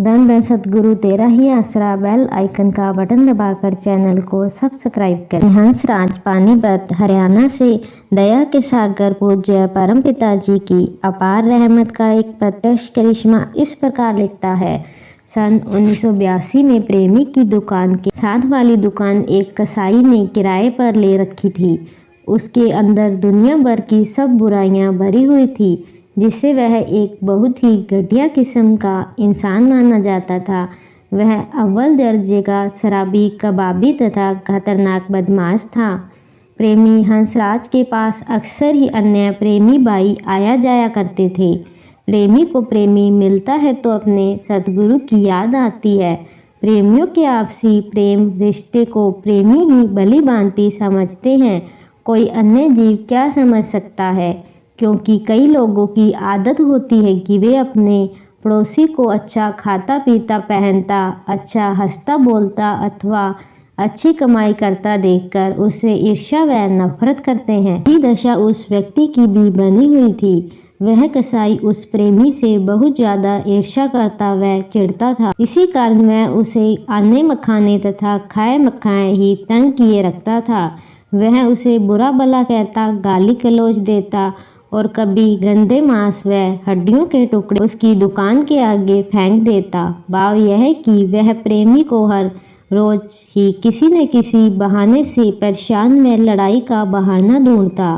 धन धन सतगुरु तेरा ही आसरा। बेल आइकन का बटन दबाकर चैनल को सब्सक्राइब करें। हंसराज पानीपत हरियाणा से दया के सागर पूज्य परम पिताजी की अपार रहमत का एक प्रत्यक्ष करिश्मा इस प्रकार लिखता है। सन 1982 में प्रेमी की दुकान के साथ वाली दुकान एक कसाई ने किराए पर ले रखी थी। उसके अंदर दुनिया भर की सब बुराइयां भरी हुई थी, जिससे वह एक बहुत ही घटिया किस्म का इंसान माना जाता था। वह अव्वल दर्जे का शराबी, कबाबी तथा खतरनाक बदमाश था। प्रेमी हंसराज के पास अक्सर ही अन्य प्रेमी भाई आया जाया करते थे। प्रेमी को प्रेमी मिलता है तो अपने सतगुरु की याद आती है। प्रेमियों के आपसी प्रेम रिश्ते को प्रेमी ही भली भांति समझते हैं। कोई अन्य जीव क्या समझ सकता है, क्योंकि कई लोगों की आदत होती है कि वे अपने पड़ोसी को अच्छा खाता पीता पहनता, अच्छा हंसता बोलता अथवा अच्छी कमाई करता देखकर उससे ईर्ष्या व नफरत करते हैं। ये दशा उस व्यक्ति की भी बनी हुई थी। वह कसाई उस प्रेमी से बहुत ज़्यादा ईर्ष्या करता व चिढ़ता था। इसी कारण वह उसे आने मखाने तथा खाए मखाए ही तंग किए रखता था। वह उसे बुरा भला कहता, गाली गलौज देता और कभी गंदे मांस व हड्डियों के टुकड़े उसकी दुकान के आगे फेंक देता। भाव यह कि वह प्रेमी को हर रोज ही किसी न किसी बहाने से परेशान व लड़ाई का बहाना ढूंढता।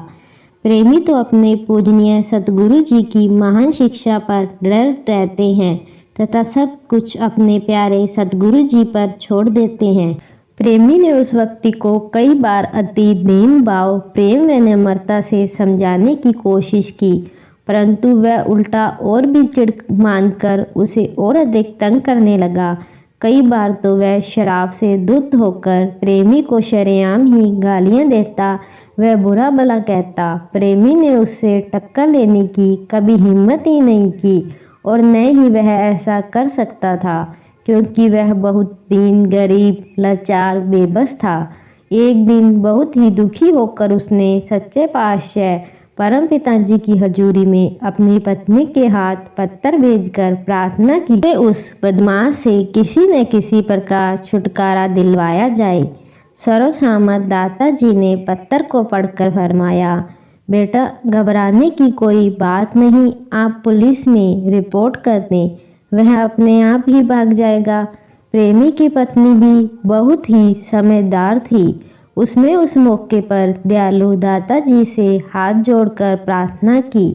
प्रेमी तो अपने पूजनीय सतगुरु जी की महान शिक्षा पर दृढ़ रहते हैं तथा सब कुछ अपने प्यारे सतगुरु जी पर छोड़ देते हैं। प्रेमी ने उस व्यक्ति को कई बार अति दीन भाव, प्रेम व नम्रता से समझाने की कोशिश की, परंतु वह उल्टा और भी चिढ़ मानकर उसे और अधिक तंग करने लगा। कई बार तो वह शराब से धुत होकर प्रेमी को शरेआम ही गालियां देता, वह बुरा भला कहता। प्रेमी ने उससे टक्कर लेने की कभी हिम्मत ही नहीं की और न ही वह ऐसा कर सकता था, क्योंकि वह बहुत दीन, गरीब, लाचार, बेबस था। एक दिन बहुत ही दुखी होकर उसने सच्चे पातशाह परम पिताजी की हजूरी में अपनी पत्नी के हाथ पत्थर भेजकर प्रार्थना की कि उस बदमाश से किसी न किसी प्रकार छुटकारा दिलवाया जाए। सर्वसम्मत दाताजी ने पत्थर को पढ़कर फरमाया, बेटा घबराने की कोई बात नहीं, आप पुलिस में रिपोर्ट कर दें, वह अपने आप ही भाग जाएगा। प्रेमी की पत्नी भी बहुत ही समझदार थी। उसने उस मौके पर दयालु दाताजी से हाथ जोड़कर प्रार्थना की,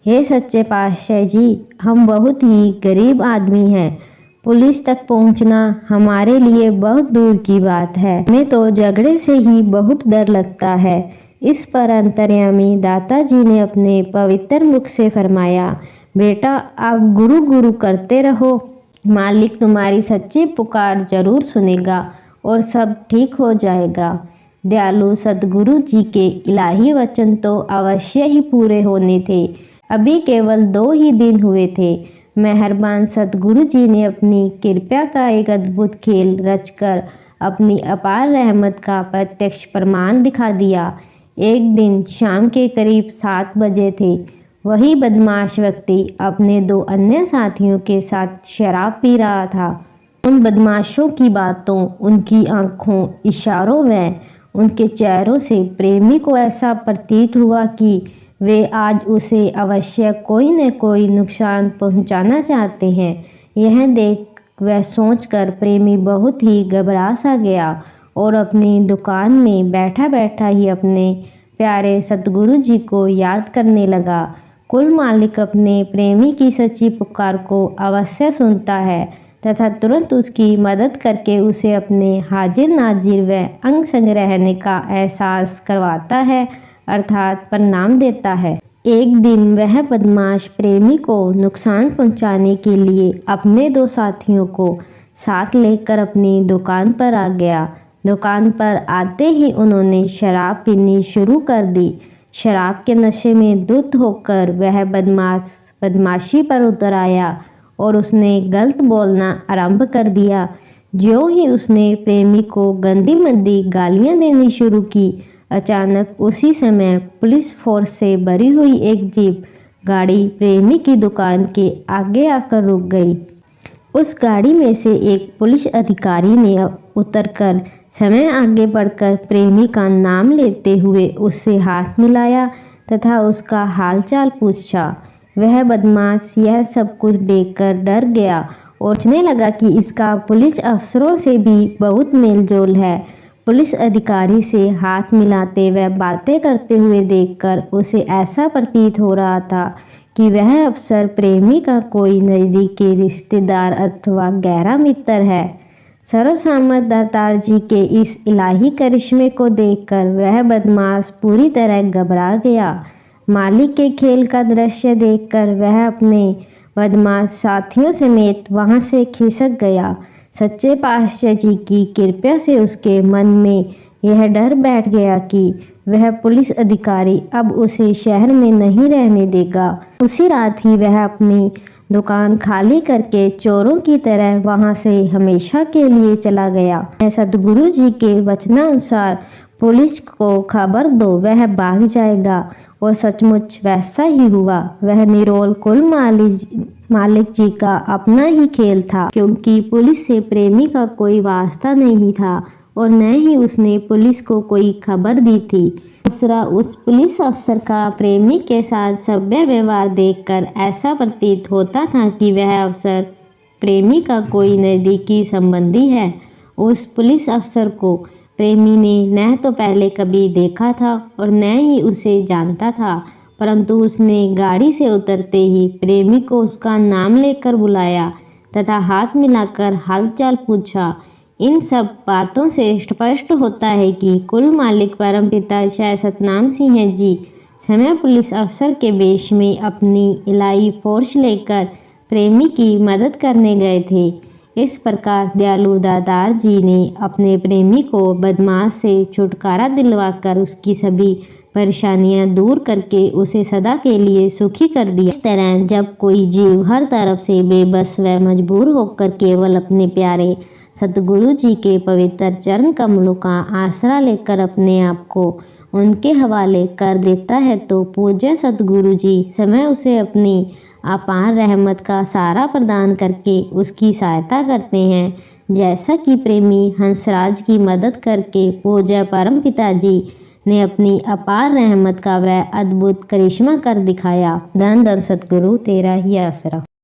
हे सच्चे पातशाह जी, हम बहुत ही गरीब आदमी हैं। पुलिस तक पहुंचना हमारे लिए बहुत दूर की बात है। हमें तो झगड़े से ही बहुत डर लगता है। इस पर अंतर्यामी दाताजी ने अपने पवित्र मुख से फरमाया, बेटा आप गुरु गुरु करते रहो, मालिक तुम्हारी सच्ची पुकार जरूर सुनेगा और सब ठीक हो जाएगा। दयालु सतगुरु जी के इलाही वचन तो अवश्य ही पूरे होने थे। अभी केवल 2 ही दिन हुए थे। मेहरबान सतगुरु जी ने अपनी कृपा का एक अद्भुत खेल रचकर अपनी अपार रहमत का प्रत्यक्ष प्रमाण दिखा दिया। एक दिन शाम के करीब 7 बजे थे। वही बदमाश व्यक्ति अपने 2 अन्य साथियों के साथ शराब पी रहा था। उन बदमाशों की बातों, उनकी आंखों, इशारों व उनके चेहरों से प्रेमी को ऐसा प्रतीत हुआ कि वे आज उसे अवश्य कोई न कोई नुकसान पहुंचाना चाहते हैं। यह देख वह सोचकर प्रेमी बहुत ही घबरा सा गया और अपनी दुकान में बैठा बैठा ही अपने प्यारे सतगुरु जी को याद करने लगा। कुल मालिक अपने प्रेमी की सच्ची पुकार को अवश्य सुनता है तथा तुरंत उसकी मदद करके उसे अपने हाजिर नाजिर व अंग संग रहने का एहसास करवाता है, अर्थात प्रणाम देता है। एक दिन वह बदमाश प्रेमी को नुकसान पहुंचाने के लिए अपने 2 साथियों को साथ लेकर अपनी दुकान पर आ गया। दुकान पर आते ही उन्होंने शराब पीनी शुरू कर दी। शराब के नशे में धुत होकर वह बदमाश बदमाशी पर उतर आया और उसने गलत बोलना आरंभ कर दिया। ज्यों ही उसने प्रेमी को गंदी मंदी गालियां देनी शुरू की, अचानक उसी समय पुलिस फोर्स से भरी हुई एक जीप गाड़ी प्रेमी की दुकान के आगे आकर रुक गई। उस गाड़ी में से एक पुलिस अधिकारी ने उतरकर समय आगे बढ़कर प्रेमी का नाम लेते हुए उससे हाथ मिलाया तथा उसका हालचाल पूछा। वह बदमाश यह सब कुछ देखकर डर गया और सोचने लगा कि इसका पुलिस अफसरों से भी बहुत मेलजोल है। पुलिस अधिकारी से हाथ मिलाते व बातें करते हुए देखकर उसे ऐसा प्रतीत हो रहा था कि वह अफसर प्रेमी का कोई नज़दीकी रिश्तेदार अथवा गहरा मित्र है। सर्वसम्मत दातार जी के इस इलाही करिश्मे को देखकर वह बदमाश पूरी तरह घबरा गया। मालिक के खेल का दृश्य देखकर वह अपने बदमाश साथियों समेत वहां से खिसक गया। सच्चे पातशाह जी की कृपा से उसके मन में यह डर बैठ गया कि वह पुलिस अधिकारी अब उसे शहर में नहीं रहने देगा। उसी रात ही वह अपनी दुकान खाली करके चोरों की तरह वहां से हमेशा के लिए चला गया। सतगुरु जी के वचनानुसार पुलिस को खबर दो, वह भाग जाएगा। और सचमुच वैसा ही हुआ। वह निरोल कुल मालिक जी का अपना ही खेल था, क्योंकि पुलिस से प्रेमी का कोई वास्ता नहीं था और न ही उसने पुलिस को कोई खबर दी थी। दूसरा, उस पुलिस अफसर का प्रेमी के साथ सभ्य व्यवहार देखकर ऐसा प्रतीत होता था कि वह अफसर प्रेमी का कोई नज़दीकी संबंधी है। उस पुलिस अफसर को प्रेमी ने न तो पहले कभी देखा था और न ही उसे जानता था, परंतु उसने गाड़ी से उतरते ही प्रेमी को उसका नाम लेकर बुलाया तथा हाथ मिलाकर हालचाल पूछा। इन सब बातों से स्पष्ट होता है कि कुल मालिक परमपिता शाह सतनाम सिंह जी समय पुलिस अफसर के वेश में अपनी इलाही फोर्स लेकर प्रेमी की मदद करने गए थे। इस प्रकार दयालु दातार जी ने अपने प्रेमी को बदमाश से छुटकारा दिलवाकर उसकी सभी परेशानियां दूर करके उसे सदा के लिए सुखी कर दिया। इस तरह जब कोई जीव हर तरफ से बेबस व मजबूर होकर केवल अपने प्यारे सतगुरु जी के पवित्र चरण कमलों का आसरा लेकर अपने आप को उनके हवाले कर देता है, तो पूज्य सतगुरु जी समय उसे अपनी अपार रहमत का सहारा प्रदान करके उसकी सहायता करते हैं। जैसा कि प्रेमी हंसराज की मदद करके पूज्य परम पिता जी ने अपनी अपार रहमत का वह अद्भुत करिश्मा कर दिखाया। धन धन सतगुरु तेरा ही आसरा।